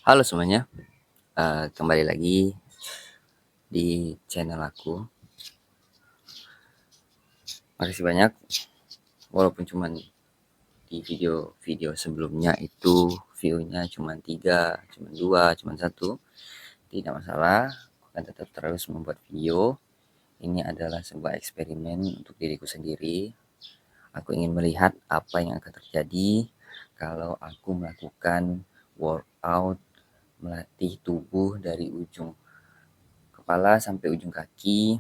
Halo semuanya, kembali lagi di channel aku. Makasih banyak, walaupun cuman di video-video sebelumnya itu view-nya cuman 3, cuman 2, cuman 1, tidak masalah, aku akan tetap terus membuat video. Ini adalah sebuah eksperimen untuk diriku sendiri. Aku ingin melihat apa yang akan terjadi kalau aku melakukan workout, melatih tubuh dari ujung kepala sampai ujung kaki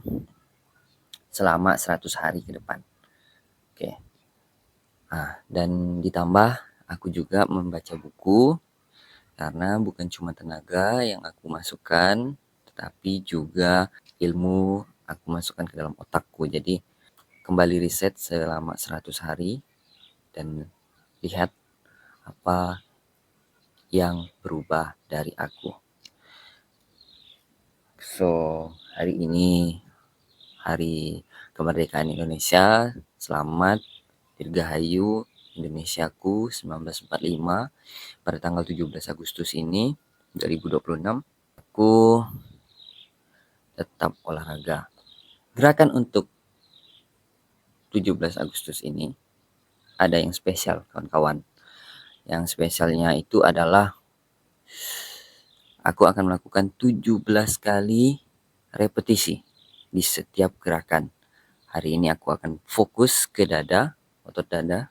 selama 100 hari ke depan. Oke. Dan ditambah aku juga membaca buku karena bukan cuma tenaga yang aku masukkan, tetapi juga ilmu aku masukkan ke dalam otakku. Jadi kembali riset selama 100 hari dan lihat apa yang berubah dari aku. So, hari ini hari kemerdekaan Indonesia. Selamat Dirgahayu Indonesiaku 1945. Pada tanggal 17 Agustus ini 2026 aku tetap olahraga. Gerakan untuk 17 Agustus ini ada yang spesial kawan-kawan. Yang spesialnya itu adalah aku akan melakukan 17 kali repetisi di setiap gerakan. Hari ini aku akan fokus ke dada, otot dada.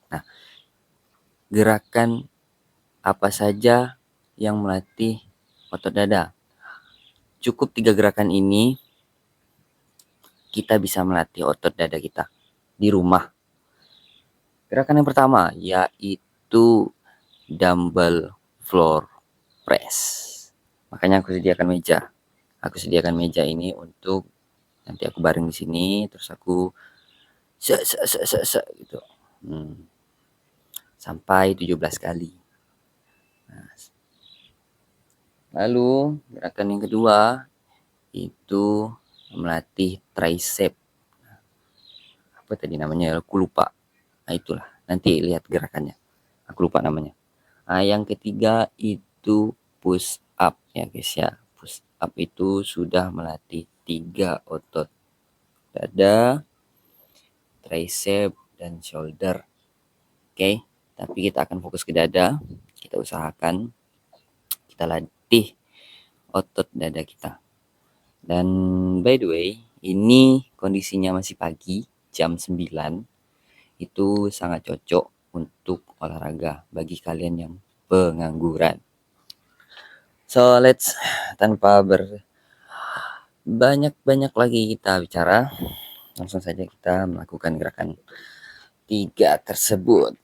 Nah, gerakan apa saja yang melatih otot dada? Cukup 3 gerakan ini kita bisa melatih otot dada kita di rumah. Gerakan yang pertama yaitu dumbbell floor press. Makanya aku sediakan meja. Aku sediakan meja ini untuk nanti aku baring di sini, terus aku gitu. Sampai 17 kali. Nah, lalu gerakan yang kedua itu melatih tricep. Apa tadi namanya? Aku lupa. Nah, itulah. Nanti lihat gerakannya. Aku lupa namanya. Nah, yang ketiga itu push up ya guys ya. Push up itu sudah melatih 3 otot dada, tricep, dan shoulder. Oke, tapi kita akan fokus ke dada. Kita usahakan kita latih otot dada kita. Dan by the way, ini kondisinya masih pagi, jam 9. Itu sangat cocok untuk olahraga bagi kalian yang pengangguran. So, let's tanpa banyak lagi kita bicara, langsung saja kita melakukan gerakan 3 tersebut.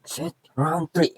Set round 3.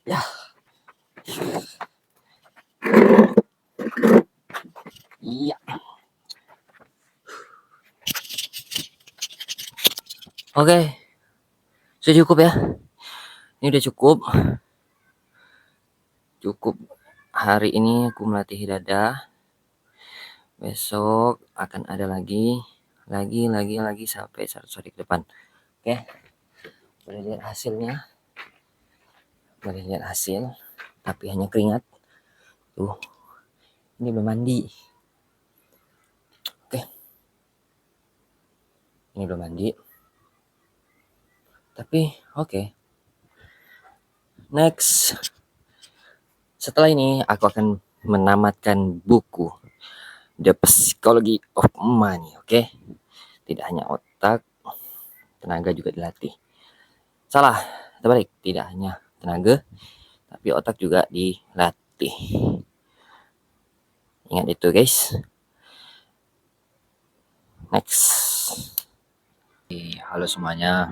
Ya. Iya. Oke, sudah cukup ya. Ini udah cukup. Cukup hari ini aku melatih dada. Besok akan ada lagi sampai 100 hari ke depan. Oke. Boleh lihat hasilnya. Boleh lihat hasil, tapi hanya keringat. Tuh. Ini belum mandi. Oke. Ini belum mandi. Tapi oke. Next. Setelah ini aku akan menamatkan buku The Psychology of Money, oke? Tidak hanya otak, tenaga juga dilatih. Salah, terbalik. Tidak hanya tenaga, tapi otak juga dilatih. Ingat itu, guys. Next. Halo semuanya.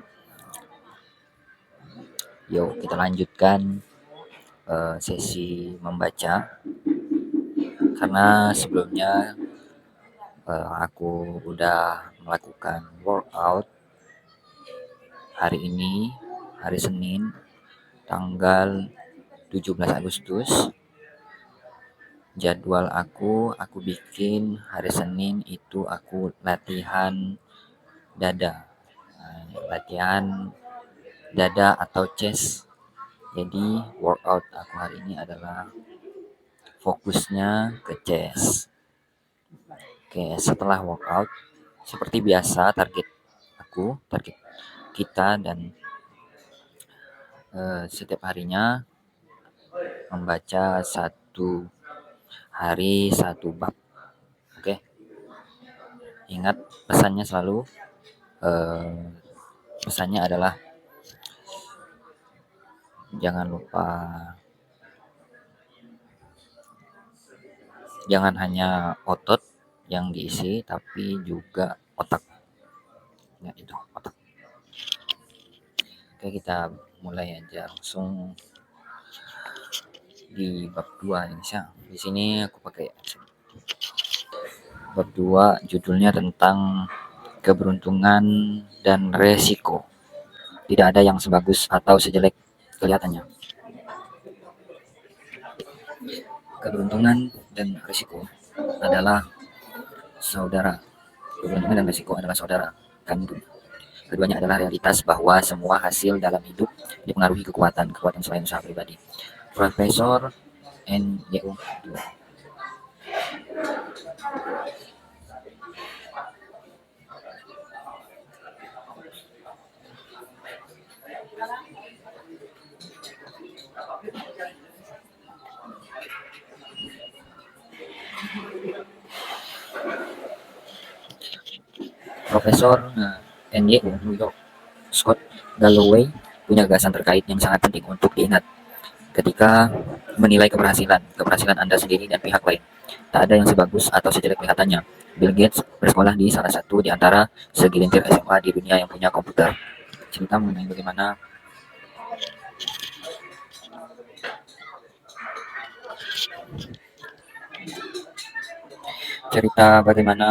Yuk kita lanjutkan sesi membaca. Karena sebelumnya aku udah melakukan workout hari ini, hari Senin, tanggal 17 Agustus. Jadwal aku bikin hari Senin itu aku latihan dada. Latihan dada atau chest. Jadi workout aku hari ini adalah fokusnya ke chest. Oke, setelah workout seperti biasa target kita dan setiap harinya membaca satu hari satu bab. Oke. Ingat pesannya selalu pesannya adalah jangan lupa jangan hanya otot yang diisi tapi juga otak. Ya itu otak. Oke, kita mulai aja langsung di bab 2 ini ya. Di sini aku pakai bab 2, judulnya tentang keberuntungan dan resiko. Tidak ada yang sebagus atau sejelek kelihatannya. Keberuntungan dan resiko adalah saudara. Keberuntungan dan resiko adalah saudara kandung. Keduanya adalah realitas bahwa semua hasil dalam hidup dipengaruhi kekuatan selain usaha pribadi. Profesor N.Y.U. Profesor N.Y.U. New York Scott Galloway punya gagasan terkait yang sangat penting untuk diingat ketika menilai keberhasilan Anda sendiri dan pihak lain. Tak ada yang sebagus atau sejelek kelihatannya. Bill Gates bersekolah di salah satu di antara segelintir SMA di dunia yang punya komputer. Cerita mengenai bagaimana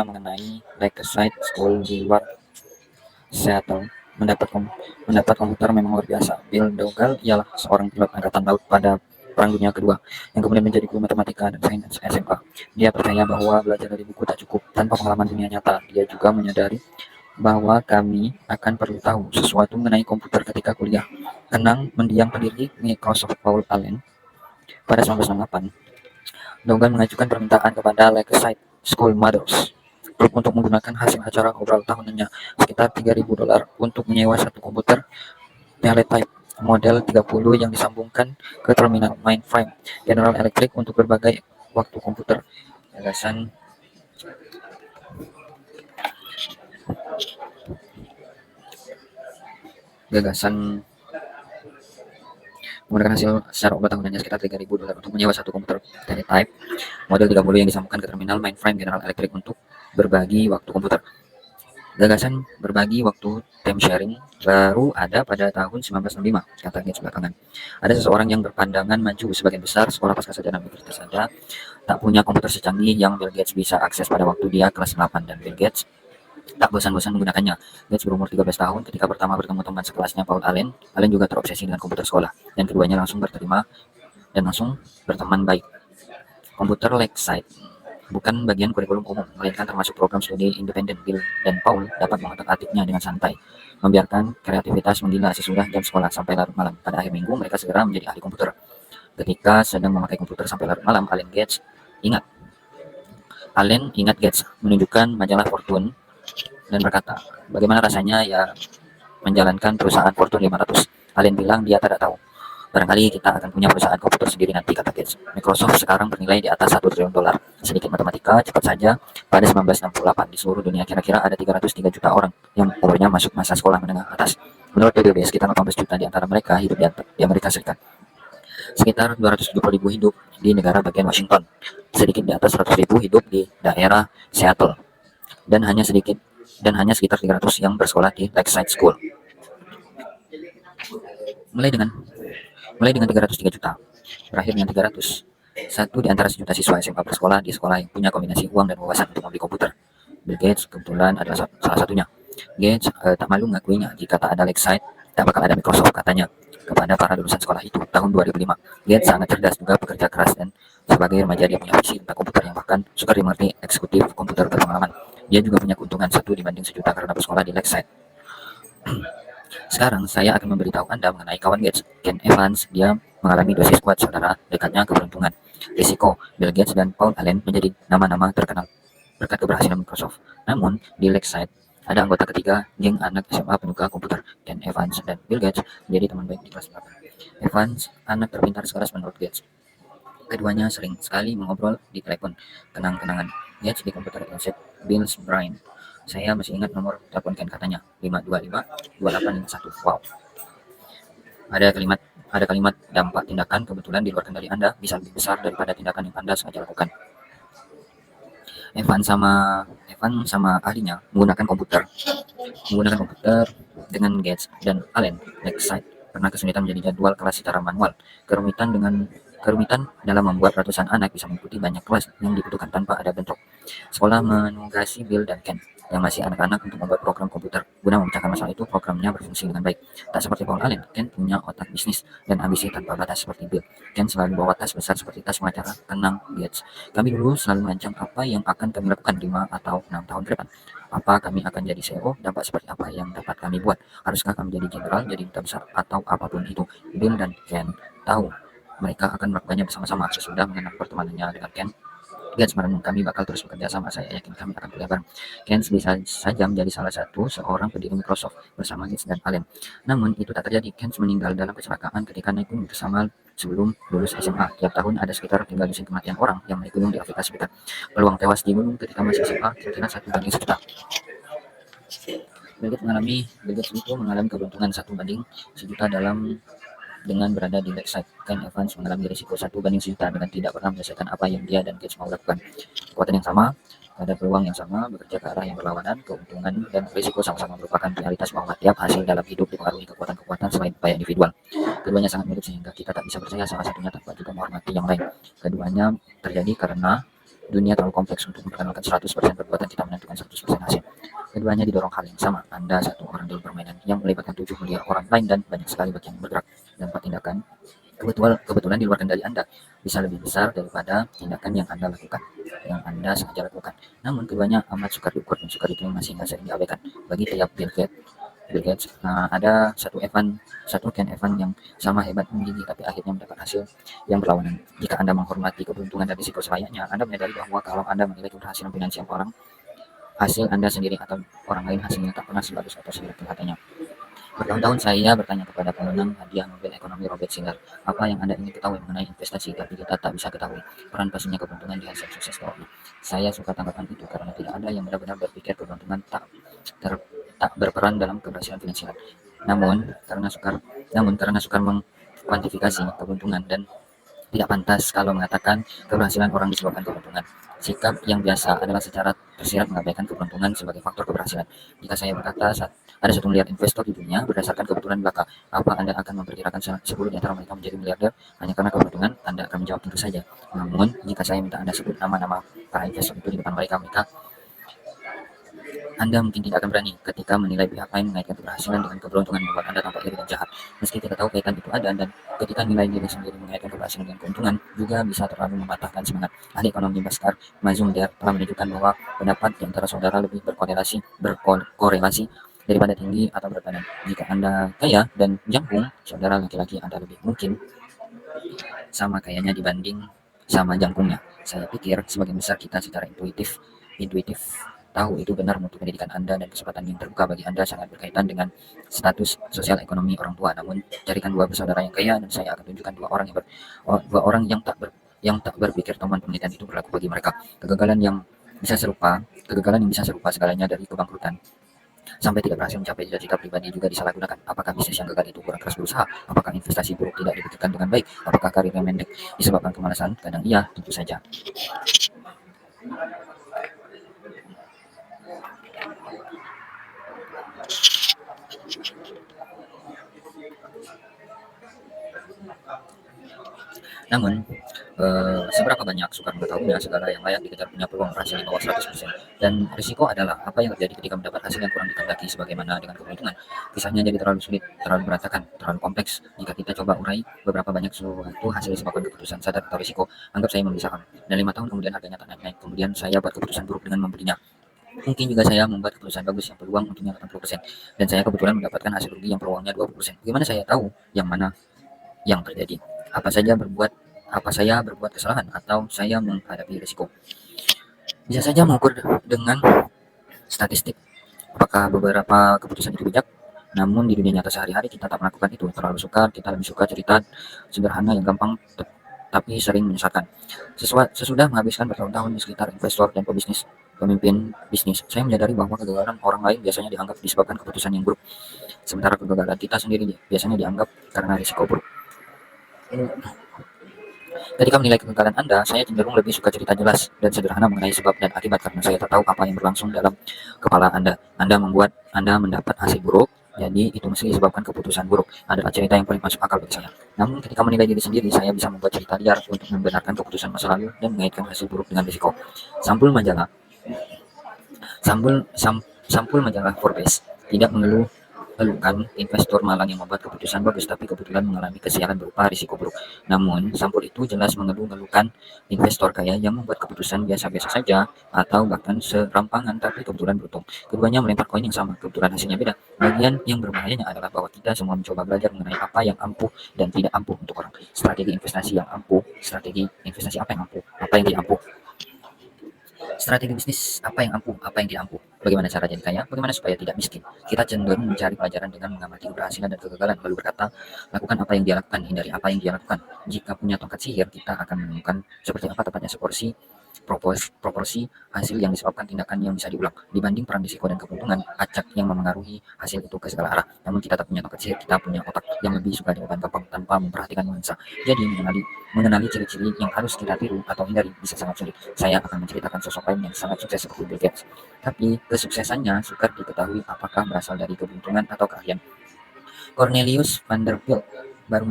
mengenai Lakeside School di luar Seattle. Mendapat komputer memang luar biasa. Bill Dougall ialah seorang pilot angkatan laut pada Perang Dunia Kedua yang kemudian menjadi guru matematika dan sains SMA. Dia percaya bahwa belajar dari buku tak cukup tanpa pengalaman dunia nyata. Dia juga menyadari bahwa kami akan perlu tahu sesuatu mengenai komputer ketika kuliah. Kenang mendiang pendiri Microsoft Paul Allen pada 1998, Dougall mengajukan permintaan kepada Lakeside School Mothers Group untuk menggunakan hasil acara obrol tahunannya sekitar $3.000 untuk menyewa satu komputer teletype model 30 yang disambungkan ke terminal mainframe General Electric untuk berbagai waktu komputer. Gagasan menggunakan hasil secara obrol tahunannya sekitar $3.000 untuk menyewa satu komputer teletype model 30 yang disambungkan ke terminal mainframe General Electric untuk berbagi waktu komputer. Gagasan berbagi waktu time sharing baru ada pada tahun 1965, kata Gates belakangan. Ada seseorang yang berpandangan maju, sebagian besar sekolah pasca sarjana universitas saja tak punya komputer secanggih yang Bill Gates bisa akses pada waktu dia kelas 8, dan Bill Gates tak bosan-bosan menggunakannya. Gates berumur 13 tahun ketika pertama bertemu teman sekelasnya Paul Allen. Allen juga terobsesi dengan komputer sekolah, dan keduanya langsung berterima dan langsung berteman baik. Komputer Lakeside bukan bagian kurikulum umum, melainkan termasuk program studi independen. Bill dan Paul dapat mengotak-atiknya dengan santai, membiarkan kreativitas menggila sesudah jam sekolah sampai larut malam. Pada akhir minggu, mereka segera menjadi ahli komputer. Ketika sedang memakai komputer sampai larut malam, ingat Allen ingat Gates menunjukkan majalah Fortune dan berkata, bagaimana rasanya ya menjalankan perusahaan Fortune 500. Allen bilang dia tidak tahu. Barangkali kita akan punya perusahaan komputer sendiri nanti, kata Gates. Microsoft sekarang bernilai di atas $1 triliun. Sedikit matematika, cepat saja. Pada 1968 di seluruh dunia kira-kira ada 303 juta orang yang umurnya masuk masa sekolah menengah atas. Menurut PBB, sekitar 18 juta di antara mereka hidup di Amerika Serikat. Sekitar 270.000 hidup di negara bagian Washington. Sedikit di atas 100.000 hidup di daerah Seattle. Dan hanya sekitar 300 yang bersekolah di Lakeside School. Mulai dengan 303 juta, berakhir dengan 300. Satu di antara sejuta siswa SMA bersekolah di sekolah yang punya kombinasi uang dan wawasan untuk membeli komputer. Bill Gates kebetulan adalah salah satunya. Gates tak malu ngakuinya, jika tak ada Lakeside, tak bakal ada Microsoft, katanya kepada para lulusan sekolah itu tahun 2005. Gates sangat cerdas, juga bekerja keras, dan sebagai remaja dia punya visi tentang komputer yang bahkan sukar dimengerti eksekutif komputer berpengalaman. Dia juga punya keuntungan 1 banding sejuta karena bersekolah di Lakeside. Sekarang saya akan memberitahu Anda mengenai kawan Gates, Ken Evans. Dia mengalami dosis kuat saudara dekatnya keberuntungan. Risiko: Bill Gates dan Paul Allen menjadi nama-nama terkenal berkat keberhasilan Microsoft. Namun, di Lakeside ada anggota ketiga, geng anak SMA penyuka komputer. Ken Evans dan Bill Gates menjadi teman baik di kelas 8. Evans, anak terpintar sekelas menurut Gates. Keduanya sering sekali mengobrol di telepon kenang-kenangan. Gates di komputer Inset Bill's Brain. Saya masih ingat nomor telepon Ken, katanya 525-2851. Wow. Ada kalimat dampak tindakan kebetulan di luar kendali Anda bisa lebih besar daripada tindakan yang Anda sengaja lakukan. Evan sama ahlinya menggunakan komputer dengan Gates dan Allen. Lakeside pernah kesulitan menjadi jadwal kelas secara manual. Kerumitan dalam membuat ratusan anak bisa mengikuti banyak kelas yang dibutuhkan tanpa ada bentrok. Sekolah menugasi Bill dan Ken yang masih anak-anak untuk membuat program komputer. Guna memecahkan masalah itu, programnya berfungsi dengan baik. Tak seperti Paul Allen, Ken punya otak bisnis dan ambisi tanpa batas seperti Bill. Ken selalu bawa tas besar seperti tas pengacara, tenang Gates. Kami dulu selalu merancang apa yang akan kami lakukan 5 atau 6 tahun ke depan. Apa kami akan jadi CEO, dampak seperti apa yang dapat kami buat. Haruskah kami jadi jenderal, jadi duta besar, atau apapun itu. Bill dan Ken tahu mereka akan melakukannya bersama-sama. Sesudah mengenang pertemanannya dengan Ken, Gates merenung, kami bakal terus bekerja sama. Saya yakin kami akan kuliah bareng. Ken bisa saja menjadi salah satu seorang pendiri Microsoft bersama Gates dan Allen. Namun itu tak terjadi. Ken meninggal dalam kecelakaan ketika naik gunung bersama sebelum lulus SMA. Tiap tahun ada sekitar 3 dosen kematian orang yang naik gunung di Afrika Serikat. Peluang tewas di gunung ketika masih SMA kira-kira 1 banding sejuta. Bill Gates itu mengalami keberuntungan 1 banding sejuta dengan berada di Lakeside. Ken Evans mengalami risiko 1 banding sejuta dengan tidak pernah menyelesaikan apa yang dia dan Gates mau lakukan. Kekuatan yang sama, pada peluang yang sama, bekerja ke arah yang berlawanan. Keuntungan dan risiko sama-sama merupakan realitas bahwa tiap hasil dalam hidup dipengaruhi kekuatan-kekuatan selain upaya individual. Keduanya sangat mirip sehingga kita tak bisa percaya salah satunya tanpa juga menghormati yang lain. Keduanya terjadi karena dunia terlalu kompleks untuk memperkenalkan 100% perbuatan kita menentukan 100% hasil. Keduanya didorong hal yang sama. Anda satu orang dalam permainan yang melibatkan 7 miliar orang lain dan banyak sekali bagian bergerak. Dampak tindakan kebetulan di luar kendali Anda bisa lebih besar daripada tindakan yang Anda lakukan, yang Anda sengaja lakukan. Namun keduanya amat sukar diukur dan sukar itu masih sering diabaikan. Bagi tiap Bill Gates, ada satu Ken Evans yang sama hebat menggigih tapi akhirnya mendapat hasil yang berlawanan. Jika Anda menghormati keberuntungan dan risiko selayaknya, Anda menyadari bahwa kalau Anda menilai keberhasilan finansial orang, hasil Anda sendiri atau orang lain, hasilnya tak pernah sebagus atau sebaik kelihatannya. Bertahun-tahun saya bertanya kepada pemenang hadiah Nobel Ekonomi Robert Shiller, apa yang Anda ingin ketahui mengenai investasi, tapi kita tak bisa ketahui peran pastinya keberuntungan di hasil sukses teori. Saya suka tanggapan itu karena tidak ada yang benar-benar berpikir keberuntungan tak berperan dalam keberhasilan finansial. Namun karena sukar mengkuantifikasi keberuntungan dan tidak pantas kalau mengatakan keberhasilan orang disebabkan keberuntungan. Sikap yang biasa adalah secara tersirat mengabaikan keberuntungan sebagai faktor keberhasilan. Jika saya berkata ada satu miliar investor di dunia berdasarkan kebetulan belaka, apa Anda akan memperkirakan 10 di antara mereka menjadi miliarder hanya karena keberuntungan? Anda akan menjawab tentu saja. Namun, jika saya minta Anda sebut nama-nama para investor itu di depan mereka Anda mungkin tidak akan berani ketika menilai pihak lain mengaitkan keberhasilan dengan keberuntungan membuat Anda tampak iri dan jahat. Meski kita tahu kaitan itu ada, dan ketika nilai diri sendiri mengaitkan keberhasilan dengan keuntungan juga bisa terlalu mematahkan semangat. Ahli ekonomi Bhaskar Mazumdar telah menunjukkan bahwa pendapat di antara saudara lebih berkorelasi daripada tinggi atau berat badan. Jika Anda kaya dan jangkung, saudara laki-laki Anda lebih mungkin sama kayanya dibanding sama jangkungnya. Saya pikir sebagian besar kita secara intuitif tahu itu benar mutu pendidikan Anda dan kesempatan yang terbuka bagi Anda sangat berkaitan dengan status sosial ekonomi orang tua. Namun, carikan dua bersaudara yang kaya dan saya akan tunjukkan dua orang yang tak berpikir teman penelitian itu berlaku bagi mereka. Kegagalan yang bisa serupa segalanya dari kebangkrutan sampai tidak berhasil mencapai cita-cita pribadi juga disalahgunakan. Apakah bisnis yang gagal itu kurang keras berusaha? Apakah investasi buruk tidak dipikirkan dengan baik? Apakah karir yang pendek disebabkan kemalasan? Kadang iya, tentu saja. Namun, seberapa banyak sukar mengetahuinya, segala yang layak dikejar punya peluang berhasil di bawah 100%. Dan risiko adalah apa yang terjadi ketika mendapat hasil yang kurang dikehendaki. Sebagaimana dengan keberuntungan, kisahnya jadi terlalu sulit, terlalu berantakan, terlalu kompleks. Jika kita coba urai beberapa banyak suatu hasil disebabkan keputusan sadar atau risiko, anggap saya membeli saham, dan 5 tahun kemudian harganya tak naik-naik. Kemudian saya buat keputusan buruk dengan membelinya. Mungkin juga saya membuat keputusan bagus yang peluang untungnya 80%, dan saya kebetulan mendapatkan hasil rugi yang peluangnya 20%. Bagaimana saya tahu yang mana yang terjadi? Apa saya berbuat kesalahan atau saya menghadapi risiko? Bisa saja mengukur dengan statistik apakah beberapa keputusan itu bijak. Namun di dunia nyata sehari-hari kita tak melakukan itu. Terlalu sukar, kita lebih suka cerita sederhana yang gampang tapi sering menyesatkan. Sesudah menghabiskan bertahun-tahun di sekitar investor dan pemimpin bisnis, saya menyadari bahwa kegagalan orang lain biasanya dianggap disebabkan keputusan yang buruk, sementara kegagalan kita sendiri biasanya dianggap karena risiko buruk. Ketika menilai kegagalan Anda, saya cenderung lebih suka cerita jelas dan sederhana mengenai sebab dan akibat karena saya tak tahu apa yang berlangsung dalam kepala Anda. Anda mendapat hasil buruk, jadi itu mesti disebabkan keputusan buruk. Adalah cerita yang paling masuk akal bagi saya. Namun ketika menilai diri sendiri, saya bisa membuat cerita liar untuk membenarkan keputusan masa lalu dan mengaitkan hasil buruk dengan risiko. Sampul majalah Forbes tidak mengeluhkan investor malang yang membuat keputusan bagus tapi kebetulan mengalami kesialan berupa risiko buruk. Namun, sampul itu jelas mengeluhkan investor kaya yang membuat keputusan biasa-biasa saja atau bahkan serampangan tapi kebetulan beruntung. Keduanya melempar koin yang sama, kebetulan hasilnya beda. Bagian yang berbahayanya adalah bahwa kita semua mencoba belajar mengenai apa yang ampuh dan tidak ampuh untuk orang. Strategi investasi apa yang ampuh, apa yang tidak ampuh. Strategi bisnis apa yang ampuh, apa yang tidak ampuh. Bagaimana cara jadi kaya, bagaimana supaya tidak miskin. Kita cenderung mencari pelajaran dengan mengamati keberhasilan dan kegagalan, lalu berkata, lakukan apa yang dia lakukan, hindari apa yang dia lakukan. Jika punya tongkat sihir, kita akan menemukan seperti apa tepatnya proporsi hasil yang disebabkan tindakan yang bisa diulang. Dibanding peran risiko dan keuntungan, acak yang memengaruhi hasil itu ke segala arah. Namun kita tak punya tongkat sihir, kita punya otak yang lebih suka jawaban gampang tanpa memperhatikan nuansa. Jadi mengenali ciri-ciri yang harus kita tiru atau hindari bisa sangat sulit. Saya akan menceritakan sosok lain yang sangat sukses seperti Bill Gates. Tapi kesuksesannya sukar diketahui apakah berasal dari keberuntungan atau keahlian. Cornelius Vanderbilt baru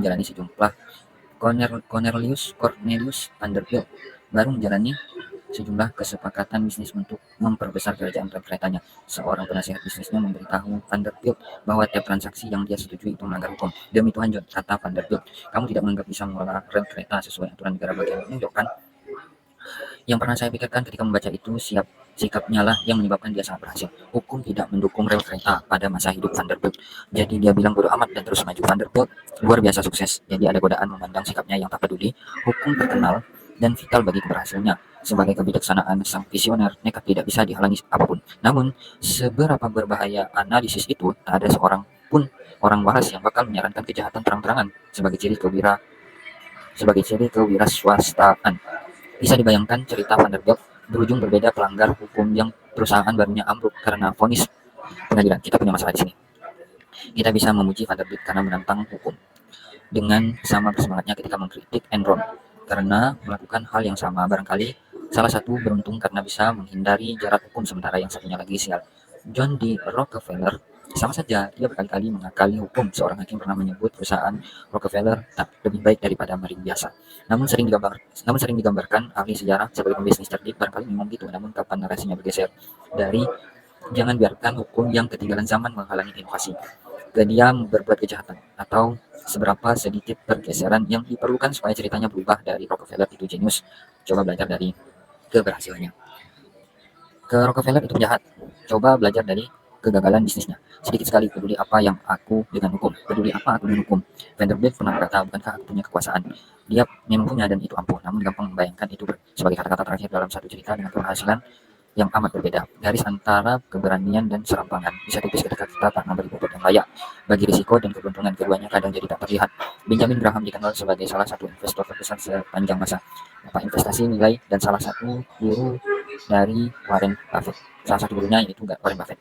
menjalani sejumlah kesepakatan bisnis untuk memperbesar kerajaan keretanya. Seorang penasihat bisnisnya memberitahu Vanderbilt bahwa tiap transaksi yang dia setujui itu melanggar hukum. Demi Tuhan John, kata Vanderbilt, kamu tidak menganggap bisa mengelola rel kereta sesuai aturan negara bagian New York kan? Yang pernah saya pikirkan ketika membaca itu, sikapnya lah yang menyebabkan dia sangat berhasil. Hukum tidak mendukung rel kereta pada masa hidup Vanderbilt. Jadi dia bilang bodo amat dan terus maju. Vanderbilt luar biasa sukses. Jadi ada godaan memandang sikapnya yang tak peduli. Hukum terkenal dan vital bagi keberhasilannya. Sebagai kebijaksanaan sang visioner, nekat tidak bisa dihalangi apapun. Namun, seberapa berbahaya analisis itu, tak ada seorang pun orang waras yang bakal menyarankan kejahatan terang-terangan sebagai ciri kewirausahaan. Bisa dibayangkan cerita Vanderbilt berujung berbeda, pelanggar hukum yang perusahaan barunya ambruk karena vonis pengadilan. Kita punya masalah di sini. Kita bisa memuji Vanderbilt karena menantang hukum. Dengan sama bersemangatnya ketika mengkritik Enron karena melakukan hal yang sama. Barangkali Salah satu beruntung karena bisa menghindari jerat hukum, sementara yang satunya lagi sial. John D. Rockefeller sama saja, dia berkali-kali mengakali hukum. Seorang hakim pernah menyebut perusahaan Rockefeller tak lebih baik daripada marine biasa. Namun sering digambarkan ahli sejarah sebagai pembisnis cerdik, barangkali memang gitu. Namun kapan narasinya bergeser dari jangan biarkan hukum yang ketinggalan zaman menghalangi inovasi, ke dia berbuat kejahatan, atau seberapa sedikit pergeseran yang diperlukan supaya ceritanya berubah dari Rockefeller itu jenius. Coba belajar dari keberhasilannya. Ke Rockefeller itu penjahat. Coba belajar dari kegagalan bisnisnya. Sedikit sekali peduli apa yang aku dengan hukum. Peduli apa aku dengan hukum. Vanderbilt pernah berkata, bukankah aku punya kekuasaan? Dia memang punya dan itu ampuh. Namun gampang membayangkan itu sebagai kata-kata terakhir dalam satu cerita dengan keberhasilan yang amat berbeda. Garis antara keberanian dan serampangan bisa tipis ketika kita tak memberi bobot yang layak. Bagi risiko dan keberuntungan keduanya kadang jadi tak terlihat. Benjamin Graham dikenal sebagai salah satu investor terbesar sepanjang masa. Bapak investasi nilai dan salah satu guru dari Warren Buffett. Salah satu gurunya yaitu Warren Buffett.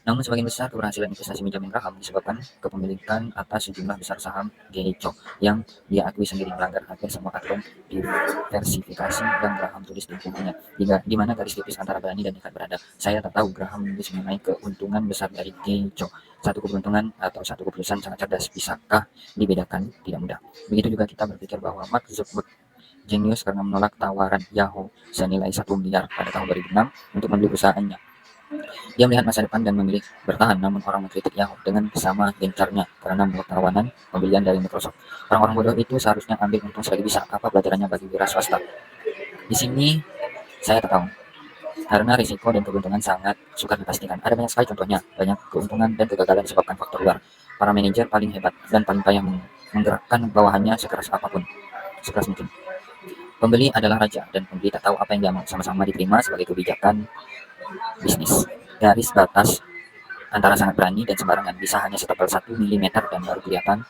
Namun sebagian besar keberhasilan investasi Benjamin Graham disebabkan kepemilikan atas sejumlah besar saham GEICO yang dia akui sendiri melanggar hampir semua aturan diversifikasi yang Graham tulis di bukunya. Di mana garis tipis antara berani dan nekat berada. Saya tak tahu Graham menulis mengenai keuntungan besar dari GEICO. Satu keberuntungan atau satu keputusan sangat cerdas, bisakah dibedakan? Tidak mudah. Begitu juga kita berpikir bahwa Mark Zuckerberg jenius karena menolak tawaran Yahoo senilai 1 miliar pada tahun 2006 untuk membeli perusahaannya. Dia melihat masa depan dan memilih bertahan, namun orang mengkritik Yahoo dengan sama gencarnya karena menolak tawanan pembelian dari Microsoft. Orang-orang bodoh itu seharusnya ambil untung selagi bisa. Apa pelajarannya bagi wira swasta? Di sini saya tak tahu, karena risiko dan keberuntungan sangat sukar dipastikan. Ada banyak sekali contohnya, banyak keuntungan dan kegagalan disebabkan faktor luar. Para manajer paling hebat dan paling payah menggerakkan bawahannya sekeras apapun, sekeras mungkin. Pembeli adalah raja, dan pembeli tak tahu apa yang dia mau. Sama-sama diterima sebagai kebijakan bisnis. Garis batas antara sangat berani dan sembarangan bisa hanya setebal 1 mm dan baru kelihatan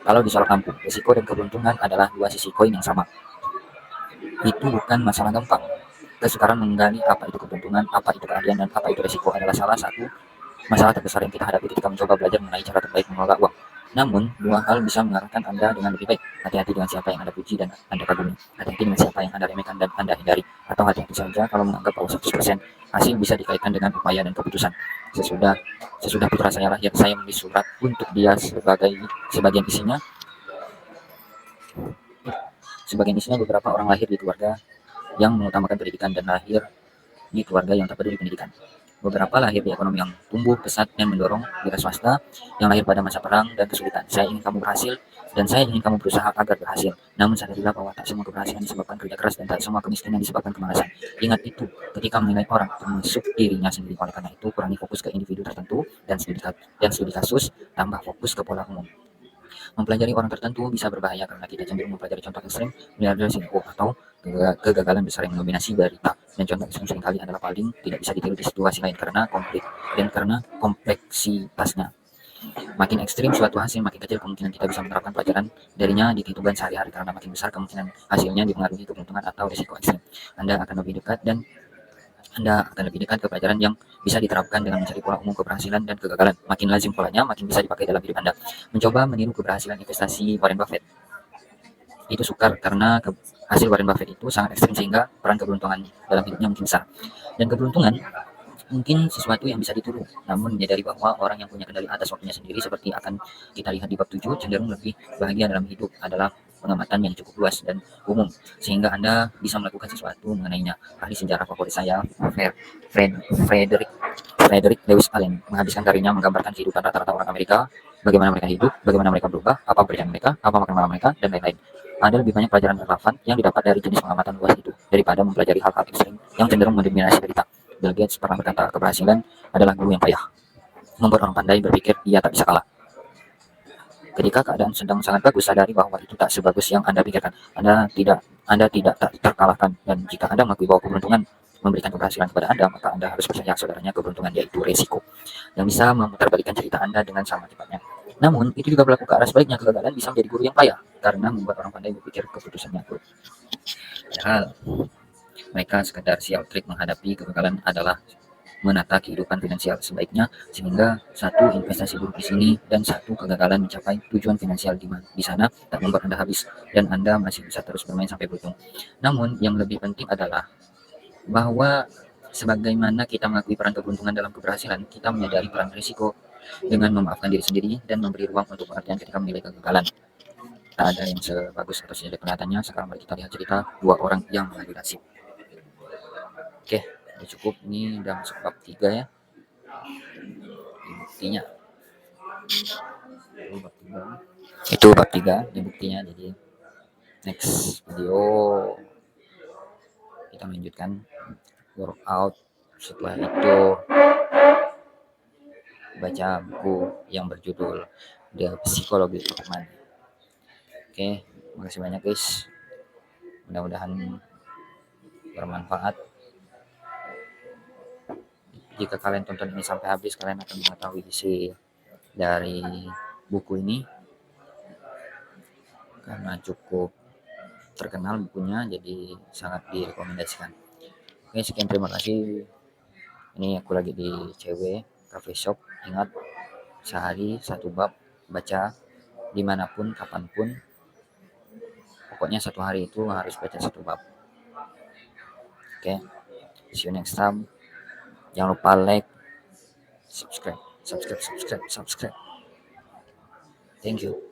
kalau disorot lampu. Risiko dan keberuntungan adalah dua sisi koin yang sama. Itu bukan masalah gampang. Kesukaran menggali apa itu keberuntungan, apa itu keahlian, dan apa itu risiko adalah salah satu masalah terbesar yang kita hadapi ketika mencoba belajar mengenai cara terbaik mengelola uang. Namun, dua hal bisa mengarahkan Anda dengan lebih baik. Hati-hati dengan siapa yang Anda puji dan Anda kagumi. Hati-hati dengan siapa yang Anda remehkan dan Anda hindari. Atau hati-hati saja kalau menganggap bahwa 100% hasil bisa dikaitkan dengan upaya dan keputusan. Sesudah putra saya lahir, saya menulis surat untuk dia sebagian isinya beberapa orang lahir di keluarga yang mengutamakan pendidikan dan lahir di keluarga yang tak peduli pendidikan. Beberapa lahir di ekonomi yang tumbuh pesat dan mendorong wira swasta yang lahir pada masa perang dan kesulitan. Saya ingin kamu berhasil dan saya ingin kamu berusaha agar berhasil. Namun sadarilah bahwa tak semua keberhasilan disebabkan kerja keras dan tak semua kemiskinan disebabkan kemalasan. Ingat itu ketika menilai orang, termasuk dirinya sendiri. Oleh karena itu, kurangi fokus ke individu tertentu dan studi kasus, tambah fokus ke pola umum. Mempelajari orang tertentu bisa berbahaya karena kita cenderung mempelajari contoh ekstrem, miliarder CEO, atau kegagalan besar yang mendominasi berita. Dan contoh ekstrem seringkali adalah paling tidak bisa ditiru di situasi lain karena kompleksitasnya. Makin ekstrim suatu hasil, makin kecil kemungkinan kita bisa menerapkan pelajaran darinya di kehidupan sehari-hari, karena makin besar kemungkinan hasilnya dipengaruhi keberuntungan atau risiko ekstrim. Anda akan lebih dekat ke pelajaran yang bisa diterapkan dengan mencari pola umum keberhasilan dan kegagalan. Makin lazim polanya, makin bisa dipakai dalam hidup Anda. Mencoba meniru keberhasilan investasi Warren Buffett itu sukar karena hasil Warren Buffett itu sangat ekstrim sehingga peran keberuntungan dalam hidupnya mungkin besar. Dan keberuntungan mungkin sesuatu yang bisa ditiru, namun menyadari bahwa orang yang punya kendali atas waktunya sendiri, seperti akan kita lihat di bab 7, cenderung lebih bahagia dalam hidup adalah pengamatan yang cukup luas dan umum, sehingga Anda bisa melakukan sesuatu mengenainya. Ahli sejarah favorit saya, Frederick Lewis Allen, menghabiskan karirnya menggambarkan kehidupan rata-rata orang Amerika, bagaimana mereka hidup, bagaimana mereka berubah, apa pekerjaan mereka, apa makan malam mereka, dan lain-lain. Ada lebih banyak pelajaran relevan yang didapat dari jenis pengamatan luas itu daripada mempelajari hal-hal ekstrim yang cenderung mendominasi berita. Bill Gates pernah berkata, keberhasilan adalah guru yang payah, membuat orang pandai berpikir ia tak bisa kalah. Ketika keadaan sedang sangat bagus, sadari bahwa itu tak sebagus yang Anda pikirkan. Anda tidak terkalahkan, dan jika Anda mengakui bahwa keberuntungan memberikan keberhasilan kepada Anda, maka Anda harus percaya saudaranya keberuntungan, yaitu resiko, yang bisa memutarbalikkan cerita Anda dengan sama cepatnya. Namun, itu juga berlaku ke arah sebaliknya. Kegagalan bisa menjadi guru yang payah, karena membuat orang pandai berpikir keputusannya buruk. Padahal mereka sekedar sial trik menghadapi kegagalan adalah menata kehidupan finansial sebaiknya, sehingga satu investasi buruk di sini dan satu kegagalan mencapai tujuan finansial di sana tak membuat Anda habis dan Anda masih bisa terus bermain sampai beruntung. Namun yang lebih penting adalah bahwa sebagaimana kita mengakui peran keberuntungan dalam keberhasilan, kita menyadari peran risiko dengan memaafkan diri sendiri dan memberi ruang untuk pengertian ketika menilai kegagalan. Tak ada yang sebagus atau sejelek kelihatannya. Sekarang mari kita lihat cerita dua orang yang mengadu nasib. Oke, udah cukup. Ini udah masuk bab 3 ya. Ini buktinya. Itu bab 3, ini buktinya. Jadi next video kita lanjutkan workout. Setelah itu baca buku yang berjudul The Psychology of Money. Oke, makasih banyak guys. Mudah-mudahan bermanfaat. Jika kalian tonton ini sampai habis, kalian akan mengetahui isi dari buku ini karena cukup terkenal bukunya, jadi sangat direkomendasikan. Oke, sekian, terima kasih. Ini aku lagi di CW Cafe Shop. Ingat, sehari satu bab, baca dimanapun kapanpun, pokoknya satu hari itu harus baca satu bab. Oke, see you next time. Jangan lupa like, subscribe. Thank you.